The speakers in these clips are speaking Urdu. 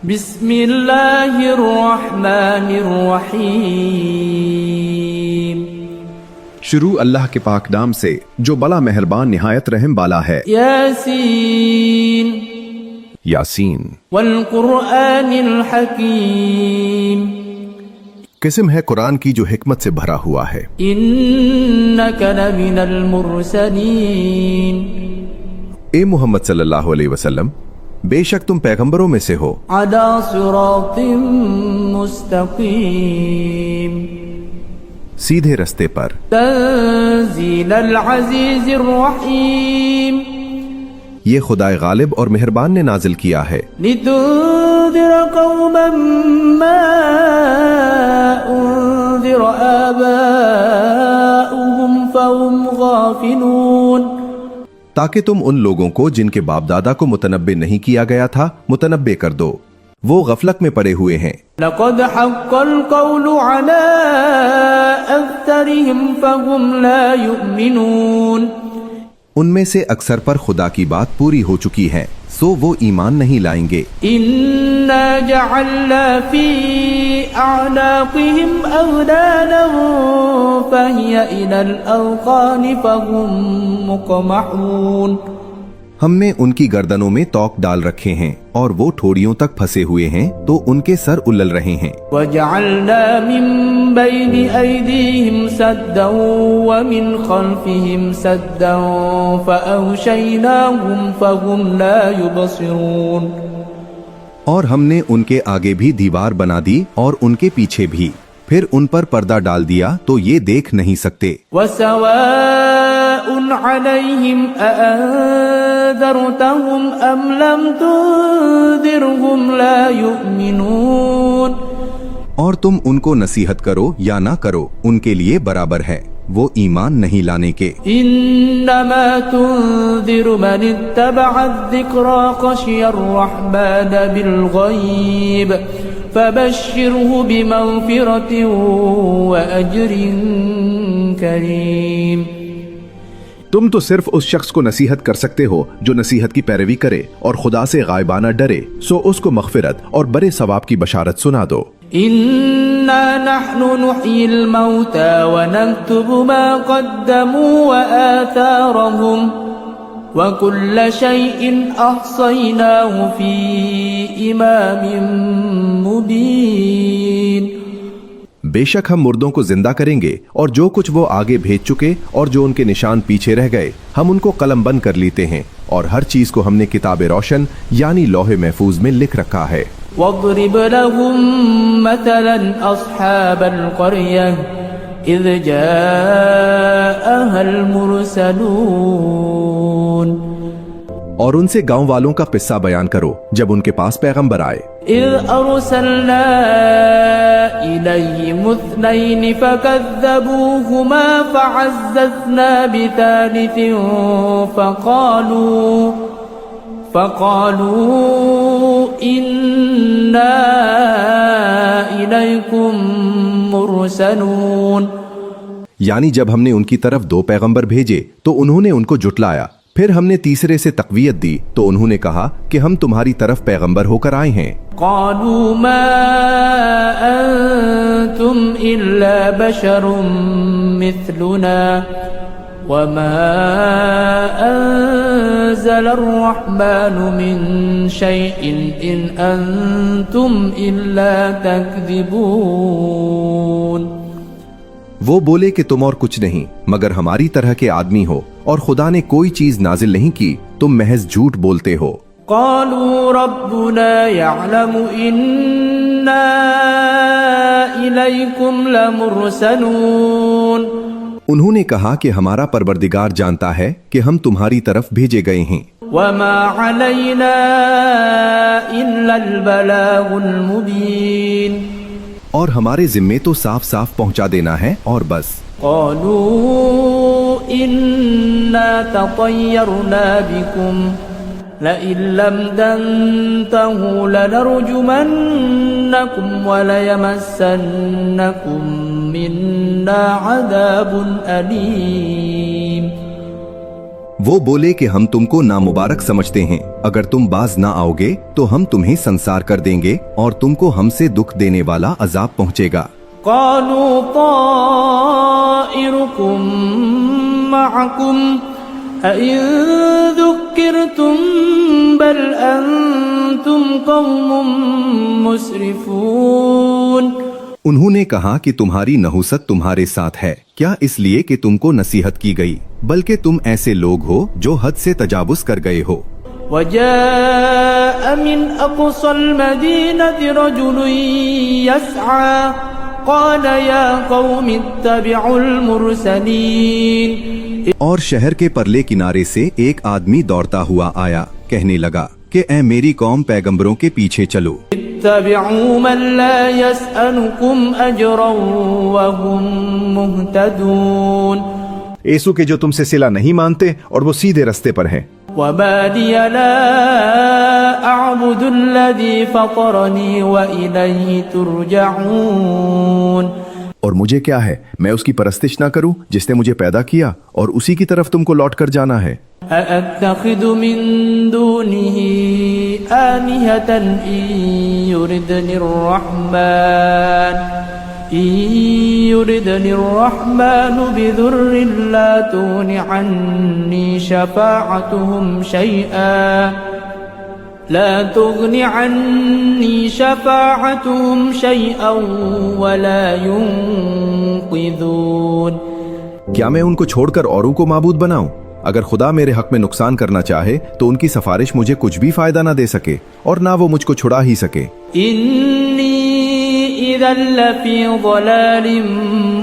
بسم اللہ الرحمن الرحیم. شروع اللہ کے پاک نام سے جو بڑا مہربان نہایت رحم والا ہے. یاسین یاسین. والقرآن الحکیم. قسم ہے قرآن کی جو حکمت سے بھرا ہوا ہے. انک لمن المرسلین. اے محمد صلی اللہ علیہ وسلم بے شک تم پیغمبروں میں سے ہو. علی صراط مستقیم. سیدھے رستے پر. تنزیل العزیز الرحیم. یہ خدائے غالب اور مہربان نے نازل کیا ہے. لتنذر قوما ما انذر آباؤهم فهم غافلون. تاکہ تم ان لوگوں کو جن کے باپ دادا کو متنبع نہیں کیا گیا تھا متنبع کر دو، وہ غفلت میں پڑے ہوئے ہیں. لقد حق القول على اکثرهم فهم لا يؤمنون. ان میں سے اکثر پر خدا کی بات پوری ہو چکی ہے سو وہ ایمان نہیں لائیں گے. انا جعلنا في اعناقهم اغلالا فهي الى الاذقان فهم مقمحون. ہم نے ان کی گردنوں میں توق ڈال رکھے ہیں اور وہ ٹھوڑیوں تک پھنسے ہوئے ہیں تو ان کے سر الل رہے ہیں. وجعلنا من بين ايديهم سدا ومن خلفهم سدا فاغشيناهم فهم لا يبصرون. اور ہم نے ان کے آگے بھی دیوار بنا دی اور ان کے پیچھے بھی، پھر ان پر پردہ ڈال دیا تو یہ دیکھ نہیں سکتے. وسواء عليهم أأنذرتهم أم لم تنذرهم لا يؤمنون. اور تم ان کو نصیحت کرو یا نہ کرو ان کے لیے برابر ہے، وہ ایمان نہیں لانے کے. انما تنذر من اتبع الذکر خشی الرحمن بالغیب فبشره بمغفرة وأجر کریم. تم تو صرف اس شخص کو نصیحت کر سکتے ہو جو نصیحت کی پیروی کرے اور خدا سے غائبانہ ڈرے، سو اس کو مغفرت اور بڑے ثواب کی بشارت سنا دو. انا نحن نحيي الموتى ونكتب ما قدموا وآثارهم وكل شيء احصيناه في امام مبين. بے شک ہم مردوں کو زندہ کریں گے اور جو کچھ وہ آگے بھیج چکے اور جو ان کے نشان پیچھے رہ گئے ہم ان کو قلم بند کر لیتے ہیں اور ہر چیز کو ہم نے کتاب روشن یعنی لوح محفوظ میں لکھ رکھا ہے. واضرب لهم مثلا اصحاب القرية اذ جاءها المرسلون. اور ان سے گاؤں والوں کا قصہ بیان کرو جب ان کے پاس پیغمبر آئے. اذ ارسلنا الیہم اثنین فکذبوہما فعززنا بثالث فقالوا انا الیکم مرسلون. یعنی جب ہم نے ان کی طرف 2 پیغمبر بھیجے تو انہوں نے ان کو جھٹلایا، پھر ہم نے تیسرے سے تقویت دی تو انہوں نے کہا کہ ہم تمہاری طرف پیغمبر ہو کر آئے ہیں. قالوا ما انتم الا بشر مثلنا وما انزل الرحمن من شيء ان انتم الا تكذبون. وہ بولے کہ تم اور کچھ نہیں مگر ہماری طرح کے آدمی ہو اور خدا نے کوئی چیز نازل نہیں کی، تم محض جھوٹ بولتے ہو. قالوا ربنا يعلم إنا إليكم لمرسلون. انہوں نے کہا کہ ہمارا پروردگار جانتا ہے کہ ہم تمہاری طرف بھیجے گئے ہیں. وما علينا إلا البلاغ المبين. اور ہمارے ذمے تو صاف صاف پہنچا دینا ہے اور بس. قالوا إنا تطيرنا بكم لئن لم تنتهوا لنرجمنكم وليمسنكم منا عذاب أليم. وہ بولے کہ ہم تم کو نامبارک سمجھتے ہیں، اگر تم باز نہ آؤ گے تو ہم تمہیں سنسار کر دیں گے اور تم کو ہم سے دکھ دینے والا عذاب پہنچے گا۔ قالوا طائركم معكم أئن ذكرتم بل أنتم قوم مسرفون۔ انہوں نے کہا کہ تمہاری نحوست تمہارے ساتھ ہے، کیا اس لیے کہ تم کو نصیحت کی گئی، بلکہ تم ایسے لوگ ہو جو حد سے تجاوز کر گئے ہو۔ وجاء من أقصى المدينة رجل يسعى قال يا قوم اتبعوا المرسلين۔ اور شہر کے پرلے کنارے سے ایک آدمی دوڑتا ہوا آیا، کہنے لگا کہ اے میری قوم، پیغمبروں کے پیچھے چلو۔ اتبعوا من لا يسألكم أجرا وهم مهتدون۔ یسوع کے جو تم سے صلہ نہیں مانتے اور وہ سیدھے رستے پر ہیں۔ وما لي لا أعبد الذي فطرني وإليه ترجعون۔ اور مجھے کیا ہے، میں اس کی پرستش نہ کروں جس نے مجھے پیدا کیا اور اسی کی طرف تم کو لوٹ کر جانا ہے۔ أأتخذ من دونه آلهة إن يردني الرحمن بضر لا تغن عني شفاعتهم شيئا ولا ينقذون۔ کیا میں ان کو چھوڑ کر اوروں کو معبود بناؤں؟ اگر خدا میرے حق میں نقصان کرنا چاہے تو ان کی سفارش مجھے کچھ بھی فائدہ نہ دے سکے اور نہ وہ مجھ کو چھڑا ہی سکے۔ انی اذا لفی ضلال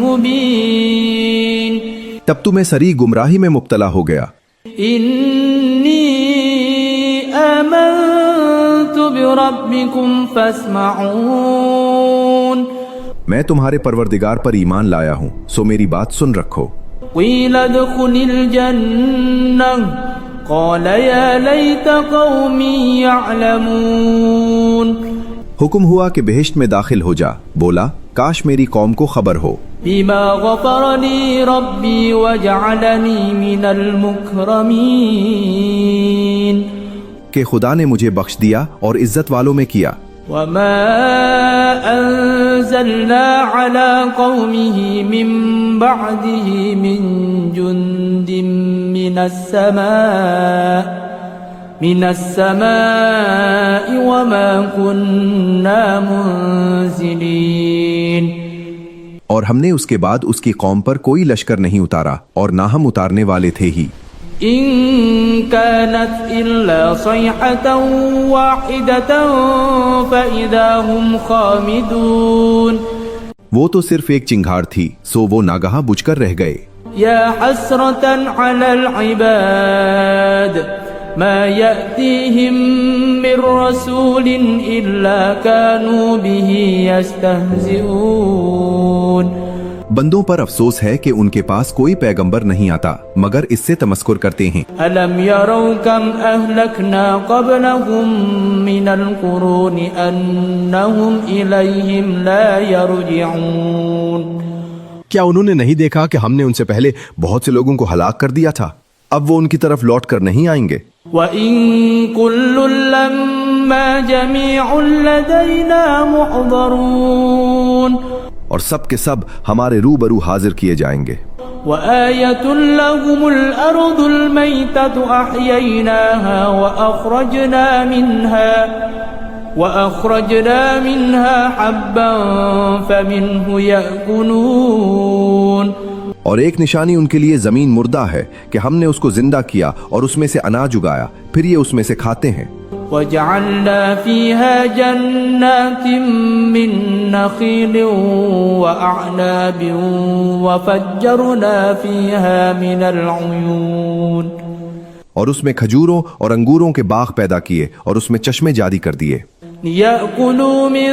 مبین۔ تب تو میں سری گمراہی میں مبتلا ہو گیا۔ انی آمنت بربکم فاسمعون۔ میں تمہارے پروردگار پر ایمان لایا ہوں، سو میری بات سن رکھو۔ قیل ادخل الجنہ قال یا لیت قومی یعلمون۔ حکم ہوا کہ بہشت میں داخل ہو جا، بولا کاش میری قوم کو خبر ہو۔ بما غفر لی ربی وجعلنی من المکرمین۔ کہ خدا نے مجھے بخش دیا اور عزت والوں میں کیا۔ وما انزلنا على قومه من بعده من جند من السماء وما كنا منزلين۔ اور ہم نے اس کے بعد اس کی قوم پر کوئی لشکر نہیں اتارا اور نہ ہم اتارنے والے تھے ہی۔ ان كانت الا صيحة واحدة فاذا هم خامدون۔ وہ تو صرف ایک چنگھاڑ تھی، سو وہ ناگہاں بجھ کر رہ گئے۔ یا حسرة على العباد ما يأتيهم من رسول الا كانوا به يستهزئون۔ بندوں پر افسوس ہے کہ ان کے پاس کوئی پیغمبر نہیں آتا مگر اس سے تمسخر کرتے ہیں۔ الم يروا كم اهلكنا قبلهم من القرون انهم اليهم لا يرجعون۔ کیا انہوں نے نہیں دیکھا کہ ہم نے ان سے پہلے بہت سے لوگوں کو ہلاک کر دیا تھا، اب وہ ان کی طرف لوٹ کر نہیں آئیں گے۔ وَإِن كُلٌّ لَّمَّا جَمِيعٌ لَّدَيْنَا مُحْضَرُونَ۔ اور سب کے سب ہمارے روبرو حاضر کیے جائیں گے۔ وَآيَةٌ لَّهُمُ الْأَرْضُ الْمَيْتَةُ أَحْيَيْنَاهَا وَأَخْرَجْنَا مِنْهَا حَبًّا فَمِنْهُ يَأْكُلُونَ۔ اور ایک نشانی ان کے لیے زمین مردہ ہے کہ ہم نے اس کو زندہ کیا اور اس میں سے اناج اگایا، پھر یہ اس میں سے کھاتے ہیں۔ وَجَعَلْنَا فِيهَا جَنَّاتٍ مِّن نَّخِيلٍ وَأَعْنَابٍ وَفَجَّرْنَا فِيهَا مِنَ الْعُيُونِ۔ اور اس میں کھجوروں اور انگوروں کے باغ پیدا کیے اور اس میں چشمے جاری کر دیے۔ لِيَأْكُلُوا مِن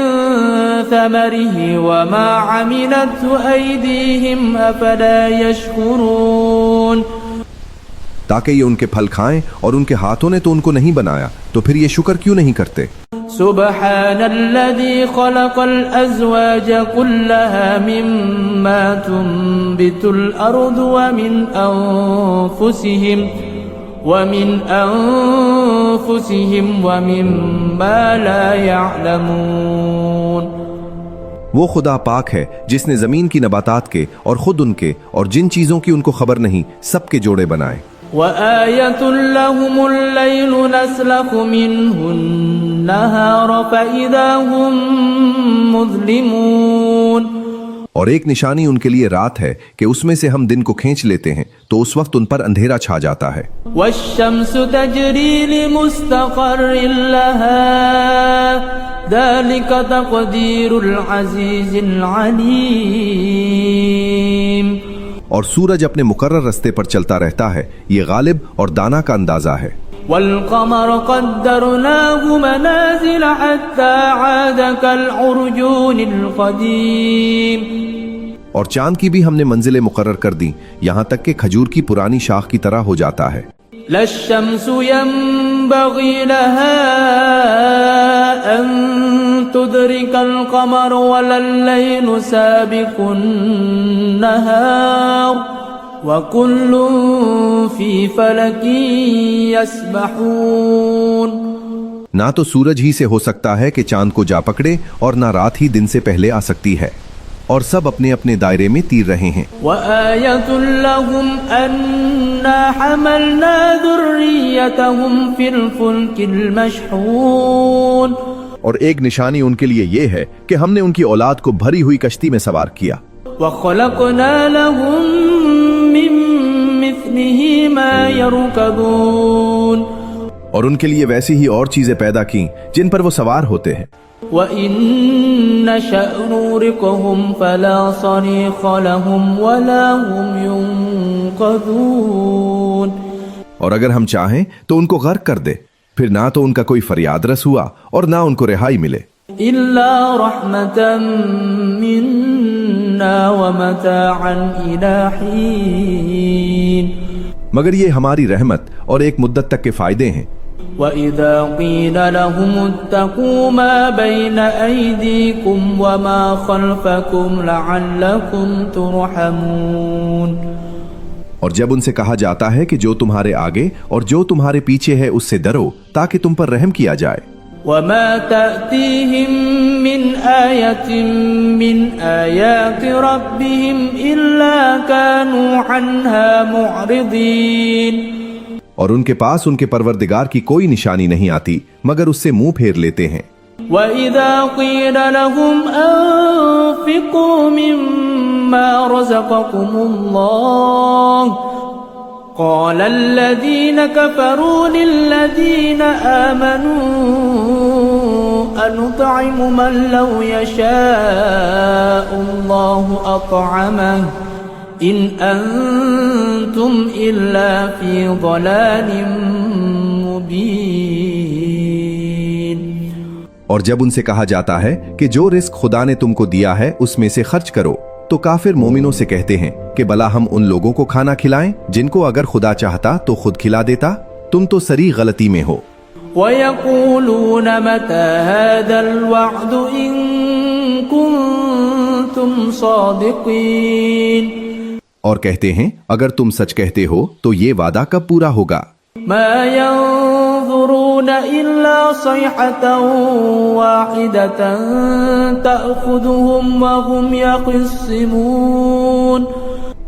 ثَمَرِهِ وَمَا عَمِلَتْهُ أَيْدِيهِمْ أَفَلَا يَشْكُرُونَ۔ تاکہ یہ ان کے پھل کھائیں اور ان کے ہاتھوں نے تو ان کو نہیں بنایا، تو پھر یہ شکر کیوں نہیں کرتے؟ سبحان الذي خلق الأزواج كلها مما تنبت الأرض ومن أنفسهم ومما لا يعلمون. وہ خدا پاک ہے جس نے زمین کی نباتات کے اور خود ان کے اور جن چیزوں کی ان کو خبر نہیں سب کے جوڑے بنائے. وآية لهم الليل نسلخ منه النهار فإذا هم مظلمون. اور ایک نشانی ان کے لیے رات ہے کہ اس میں سے ہم دن کو کھینچ لیتے ہیں تو اس وقت ان پر اندھیرا چھا جاتا ہے. والشمس تجري لمستقر لها ذلك تقدير العزيز العليم. اور سورج اپنے مقرر رستے پر چلتا رہتا ہے، یہ غالب اور دانا کا اندازہ ہے. والقمر قدرناه منازل حتى عاد كالعرجون القديم. اور چاند کی بھی ہم نے منزلیں مقرر کر دی یہاں تک کہ کھجور کی پرانی شاخ کی طرح ہو جاتا ہے. لا الشمس ينبغي لها أن تدرك القمر ولا الليل سابق النهار وكل في فلك يسبحون. نہ تو سورج ہی سے ہو سکتا ہے کہ چاند کو جا پکڑے اور نہ رات ہی دن سے پہلے آ سکتی ہے، اور سب اپنے اپنے دائرے میں تیر رہے ہیں. وآية لهم أنا حملنا ذريتهم في الفلك المشحون. اور ایک نشانی ان کے لیے یہ ہے کہ ہم نے ان کی اولاد کو بھری ہوئی کشتی میں سوار کیا. وخلقنا لهم من مثله ما يركبون. اور ان کے لیے ویسی ہی اور چیزیں پیدا کی جن پر وہ سوار ہوتے ہیں. وَإِن نَّشَأْ نُغْرِقْهُمْ فَلَا صَرِيخَ لَهُمْ وَلَا هُمْ يُنقَذُونَ. اور اگر ہم چاہیں تو ان کو غرق کر دے، پھر نہ تو ان کا کوئی فریاد رس ہوا اور نہ ان کو رہائی ملے. إِلَّا رَحْمَةً مِّنَّا وَمَتَاعًا إِلَىٰ حِينٍ. مگر یہ ہماری رحمت اور ایک مدت تک کے فائدے ہیں. وَإِذَا قِيلَ لَهُمُ اتَّقُوا مَا بَيْنَ أَيْدِيكُمْ وَمَا خَلْفَكُمْ لَعَلَّكُمْ تُرْحَمُونَ. اور جب ان سے کہا جاتا ہے کہ جو تمہارے آگے اور جو تمہارے پیچھے ہے اس سے ڈرو تاکہ تم پر رحم کیا جائے. وَمَا تَأْتِيهِم مِّنْ آيَةٍ مِّنْ آيَاتِ رَبِّهِمْ إِلَّا كَانُوا عَنْهَا مُعْرِضِينَ. اور ان کے پاس ان کے پروردگار کی کوئی نشانی نہیں آتی مگر اس سے منہ پھیر لیتے ہیں. وَإِذَا قِيلَ لَهُمْ أَنفِقُوا مِمَّا رَزَقَكُمُ اللَّهُ قَالَ الَّذِينَ كَفَرُوا لِلَّذِينَ آمَنُوا أَنُطْعِمُ مَن لَّوْ يَشَاءُ اللَّهُ أَطْعَمَهُ إِنْ أَنتُمْ إِلَّا فِي ضَلَالٍ مُّبِينٍ. اور جب ان سے کہا جاتا ہے کہ جو رزق خدا نے تم کو دیا ہے اس میں سے خرچ کرو تو کافر مومنوں سے کہتے ہیں کہ بلا ہم ان لوگوں کو کھانا کھلائیں جن کو اگر خدا چاہتا تو خود کھلا دیتا، تم تو سری غلطی میں ہو. وَيَقُولُونَ مَتَى هَذَا الْوَعْدُ إِن كُنتُمْ صَادِقِينَ. اور کہتے ہیں اگر تم سچ کہتے ہو تو یہ وعدہ کب پورا ہوگا. مَا يَنظُرُونَ إِلَّا صَيْحَةً وَاحِدَةً تَأْخُذُهُمْ وَهُمْ يَخِصِّمُونَ.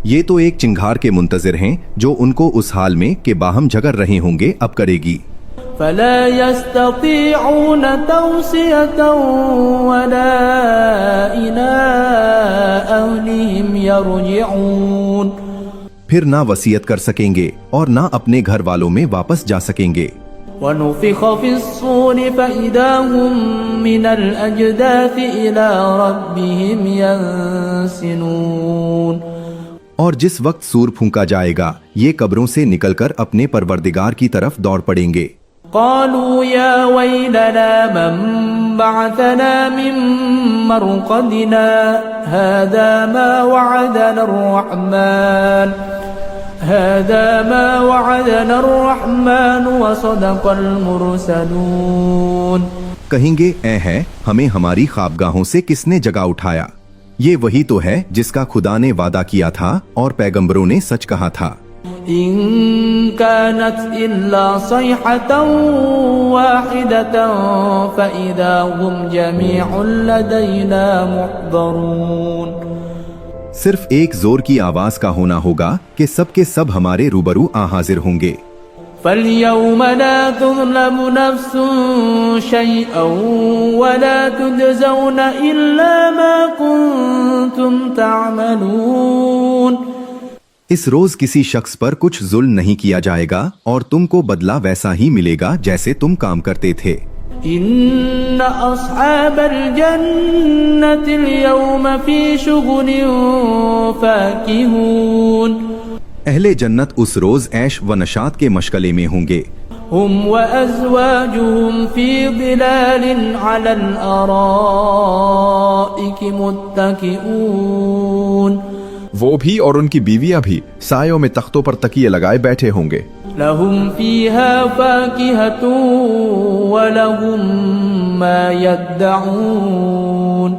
یہ تو ایک چنگھار کے منتظر ہیں جو ان کو اس حال میں کہ باہم جھگڑ رہے ہوں گے اب کرے گی. فَلَا يَسْتَطِيعُونَ تَوْصِيَةً وَلَا إِلَىٰ أَهْلِهِمْ يَرْجِعُونَ. پھر نہ وصیت کر سکیں گے اور نہ اپنے گھر والوں میں واپس جا سکیں گے. وَنُفِخَ فِي الصُّورِ فَإِذَا هُم مِّنَ الْأَجْدَاثِ إِلَىٰ رَبِّهِمْ يَنسِلُونَ. اور جس وقت سور پھونکا جائے گا یہ قبروں سے نکل کر اپنے پروردگار کی طرف دوڑ پڑیں گے. قالوا يا ويلنا من بعثنا من مرقدنا هذا ما وعدنا الرحمن وصدق المرسلون. کہیں گے اے ہے ہمیں ہماری خوابگاہوں سے کس نے جگا اٹھایا، یہ وہی تو ہے جس کا خدا نے وعدہ کیا تھا اور پیغمبروں نے سچ کہا تھا. إن كانت إلا صيحة واحدة فإذا هم جميع لدينا محضرون. صرف ایک زور کی آواز کا ہونا ہوگا کہ سب کے سب ہمارے روبرو آ حاضر ہوں گے. فَالْيَوْمَ لَا تُظْلَمُ نَفْسٌ شَيْئًا وَلَا تُجْزَوْنَ إِلَّا مَا كُنتُمْ تَعْمَلُونَ. اس روز کسی شخص پر کچھ ظلم نہیں کیا جائے گا اور تم کو بدلہ ویسا ہی ملے گا جیسے تم کام کرتے تھے. إِنَّ أَصْحَابَ الْجَنَّةِ الْيَوْمَ فِي شُغُلٍ فَاكِهُونَ. اہل جنت اس روز عیش و نشاط کے مشغلے میں ہوں گے. هم وأزواجهم في ظلال على الأرائك متكئون. وہ بھی اور ان کی بیویاں بھی سایوں میں تختوں پر تکیے لگائے بیٹھے ہوں گے. لهم فيها فاكهة ولهم ما يدعون.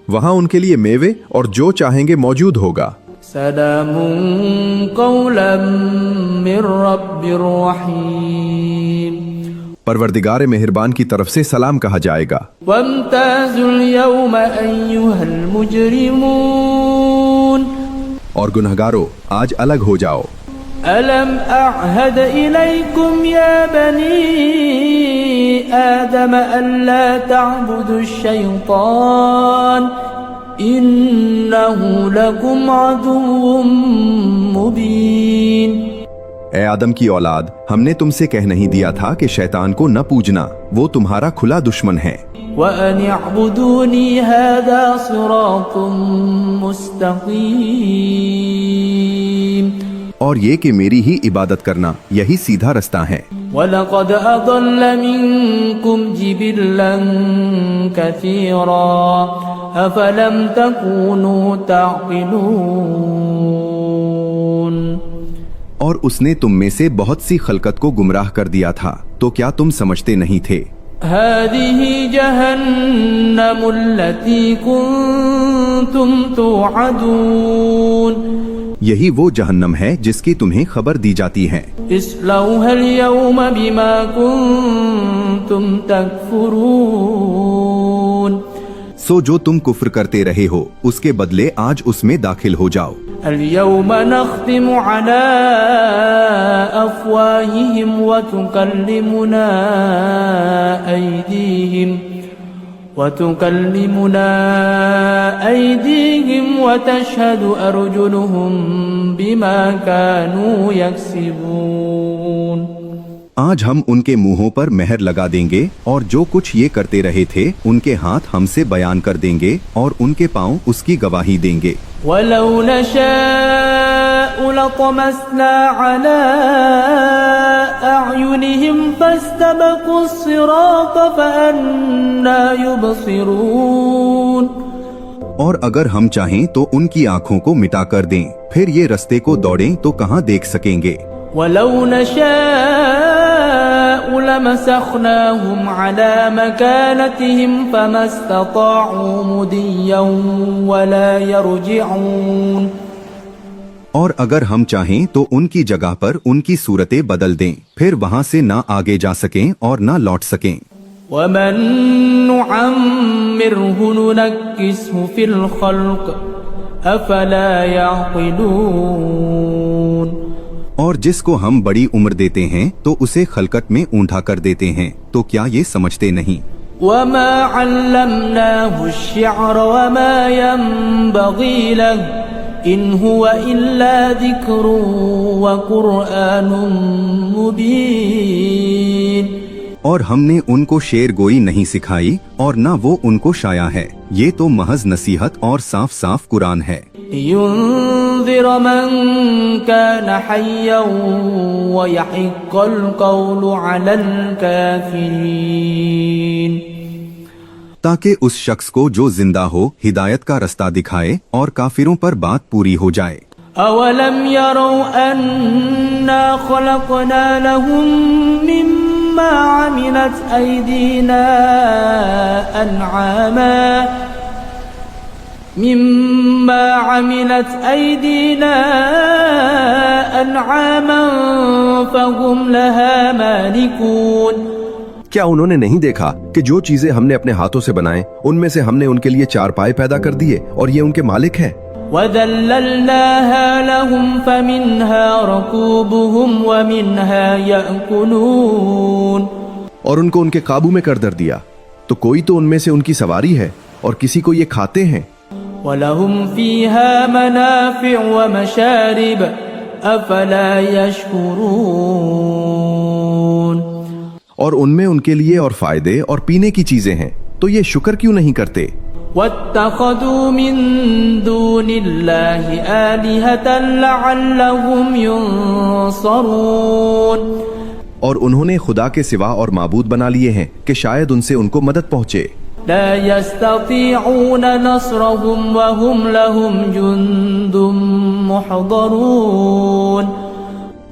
وہاں ان کے لیے میوے اور جو چاہیں گے موجود ہوگا. سلام قولا من رب رحیم. پروردگار مہربان کی طرف سے سلام کہا جائے گا. وامتازوا اليوم أيها المجرمون. اور گنہگارو آج الگ ہو جاؤ. ألم أعهد إليكم يا بني آدم ألا تعبدوا الشيطان إنه لكم عدو مبين. اے آدم کی اولاد، ہم نے تم سے کہہ نہیں دیا تھا کہ شیطان کو نہ پوجنا، وہ تمہارا کھلا دشمن ہے. وَأَنِ اعْبُدُونِي هَذَا صِرَاطٌ مُسْتَقِيمٌ. اور یہ کہ میری ہی عبادت کرنا یہی سیدھا رستہ ہے. وَلَقَدْ أَضَلَّ مِنكُمْ جِبِلًّا كَثِيرًا أَفَلَمْ تَكُونُوا تَعْقِلُونَ. اور اس نے تم میں سے بہت سی خلقت کو گمراہ کر دیا تھا، تو کیا تم سمجھتے نہیں تھے؟ هَذِهِ جَهَنَّمُ الَّتِي كُنتُمْ تُوعَدُونَ. یہی وہ جہنم ہے جس کی تمہیں خبر دی جاتی ہے. اصلوها اليوم بما كنتم تكفرون. سو جو تم کفر کرتے رہے ہو اس کے بدلے آج اس میں داخل ہو جاؤ. اليوم نختم على أفواههم وتكلمنا أيديهم وتشهد أرجلهم بما كانوا يكسبون. آج ہم ان کے منہوں پر مہر لگا دیں گے اور جو کچھ یہ کرتے رہے تھے ان کے ہاتھ ہم سے بیان کر دیں گے اور ان کے پاؤں اس کی گواہی دیں گے. وَلَوْ نَشَاءُ لَطَمَسْنَا عَلَىٰ أَعْيُنِهِمْ فَاسْتَبَقُوا الصِّرَاطَ فَأَنَّىٰ يُبْصِرُونَ. اور اگر ہم چاہیں تو ان کی آنکھوں کو مٹا کر دیں، پھر یہ رستے کو دوڑیں تو کہاں دیکھ سکیں گے. وَلَوْ نَشَاءُ لَمَسَخْنَاهُمْ عَلَىٰ مَكَانَتِهِمْ فَمَا اسْتَطَاعُوا مُضِيًّا وَلَا يَرْجِعُونَ. اور اگر ہم چاہیں تو ان کی جگہ پر ان کی صورتیں بدل دیں، پھر وہاں سے نہ آگے جا سکیں اور نہ لوٹ سکیں. وَمَن نُعَمِّرْهُ نُنَكِّسْهُ فِي الْخَلْقِ أَفَلَا يَعْقِلُونَ. اور جس کو ہم بڑی عمر دیتے ہیں تو اسے خلقت میں اونٹھا کر دیتے ہیں، تو کیا یہ سمجھتے نہیں؟ وَمَا عَلَّمْنَاهُ الشِّعْرَ وَمَا يَنبَغِي لَهُ إِنْ هُوَ إِلَّا ذِكْرٌ وَقُرْآنٌ مُبِينٌ. اور ہم نے ان کو شعر گوئی نہیں سکھائی اور نہ وہ ان کو شایا ہے، یہ تو محض نصیحت اور صاف صاف قرآن ہے. لِيُنذِرَ مَن كَانَ حَيًّا وَيَحِقَّ الْقَوْلُ عَلَى الْكَافِرِينَ. تاکہ اس شخص کو جو زندہ ہو ہدایت کا رستہ دکھائے اور کافروں پر بات پوری ہو جائے. أَوَلَمْ يَرَوْا أَنَّا خَلَقْنَا لَهُم مِّمَّا عَمِلَتْ أَيْدِينَا أَنْعَامًا مما عملت أيدينا أنعاما فهم لها مالكون کیا انہوں نے نہیں دیکھا کہ جو چیزیں ہم نے اپنے ہاتھوں سے بنائیں ان میں سے ہم نے ان کے لیے چار پائے پیدا کر دیے اور یہ ان کے مالک ہیں؟ وَذَلَّلْنَاهَا لَهُمْ فَمِنْهَا رَكُوبُهُمْ وَمِنْهَا يَأْكُلُونَ اور ان کو ان کے قابو میں کر در دیا، تو کوئی تو ان میں سے ان کی سواری ہے اور کسی کو یہ کھاتے ہیں۔ وَلَهُمْ فِيهَا مَنَافِعُ وَمَشَارِبُ أَفَلَا يَشْكُرُونَ اور ان میں ان کے لیے اور فائدے اور پینے کی چیزیں ہیں، تو یہ شکر کیوں نہیں کرتے؟ وَاتَّخَذُوا مِن دُونِ اللَّهِ آلِهَةً لَعَلَّهُمْ يُنصَرُونَ اور انہوں نے خدا کے سوا اور معبود بنا لیے ہیں کہ شاید ان سے ان کو مدد پہنچے۔ لا يستطيعون نصرهم وهم لهم جند محضرون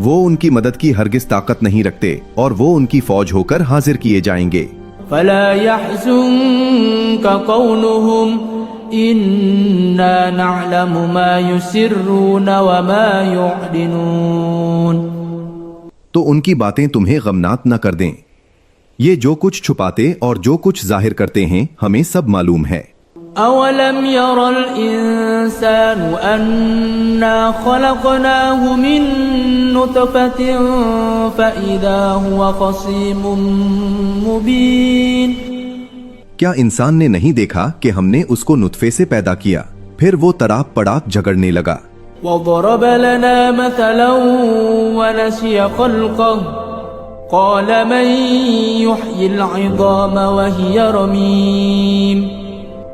وہ ان کی مدد کی ہرگز طاقت نہیں رکھتے اور وہ ان کی فوج ہو کر حاضر کیے جائیں گے۔ فلا يحزنك قولهم إنا نعلم ما يسرون وما يعلنون تو ان کی باتیں تمہیں غمناک نہ کر دیں، یہ جو کچھ چھپاتے اور جو کچھ ظاہر کرتے ہیں ہمیں سب معلوم ہے۔ أولم ير الإنسان أنا خلقناه من نطفة فإذا هو خصيم مبين کیا انسان نے نہیں دیکھا کہ ہم نے اس کو نطفے سے پیدا کیا پھر وہ تڑاپ پڑاپ جھگڑنے لگا۔ وضرب لنا مثلا ونسي خلقه قال من يحيي العظام وهي رميم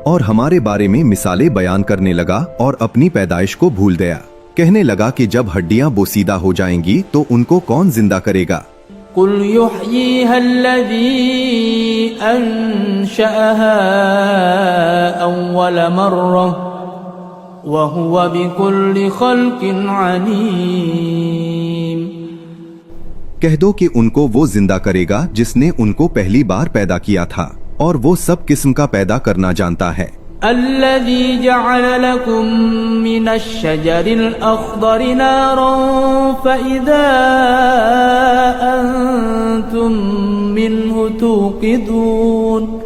اور ہمارے بارے میں مثالیں بیان کرنے لگا اور اپنی پیدائش کو بھول گیا، کہنے لگا کہ جب ہڈیاں بوسیدہ ہو جائیں گی تو ان کو کون زندہ کرے گا؟ قل يحييها الذي أنشأها أول مرة وهو بكل خلق عليم کہہ دو کہ ان کو وہ زندہ کرے گا جس نے ان کو پہلی بار پیدا کیا تھا اور وہ سب قسم کا پیدا کرنا جانتا ہے۔ الذي جعل لكم من الشجر الأخضر نارا فإذا أنتم منه توقدون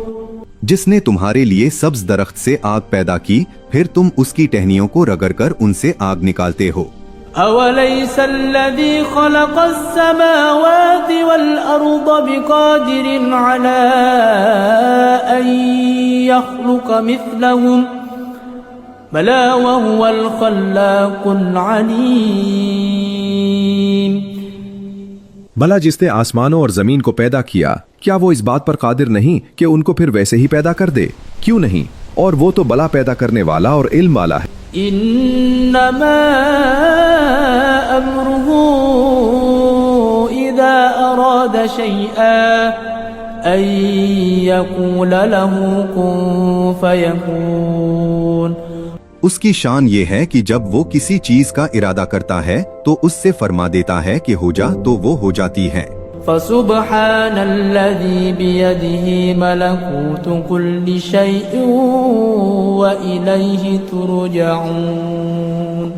جس نے تمہارے لیے سبز درخت سے آگ پیدا کی پھر تم اس کی ٹہنیوں کو رگڑ کر ان سے آگ نکالتے ہو۔ أوليس الذي خلق السماوات والأرض بقادر على أن يخلق مثلهم بلى وهو الخلاق العليم بھلا جس نے آسمانوں اور زمین کو پیدا کیا کیا وہ اس بات پر قادر نہیں کہ ان کو پھر ویسے ہی پیدا کر دے؟ کیوں نہیں؟ اور وہ تو بلا پیدا کرنے والا اور علم والا ہے۔ انما امره اذا اراد شيئا ان يقول له كن فيكون اس کی شان یہ ہے کہ جب وہ کسی چیز کا ارادہ کرتا ہے تو اس سے فرما دیتا ہے کہ ہو جا تو وہ ہو جاتی ہے۔ فسبحان الذي بيده ملكوت كل شيء وإليه ترجعون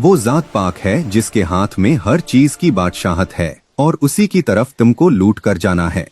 وہ ذات پاک ہے جس کے ہاتھ میں ہر چیز کی بادشاہت ہے اور اسی کی طرف تم کو لوٹ کر جانا ہے۔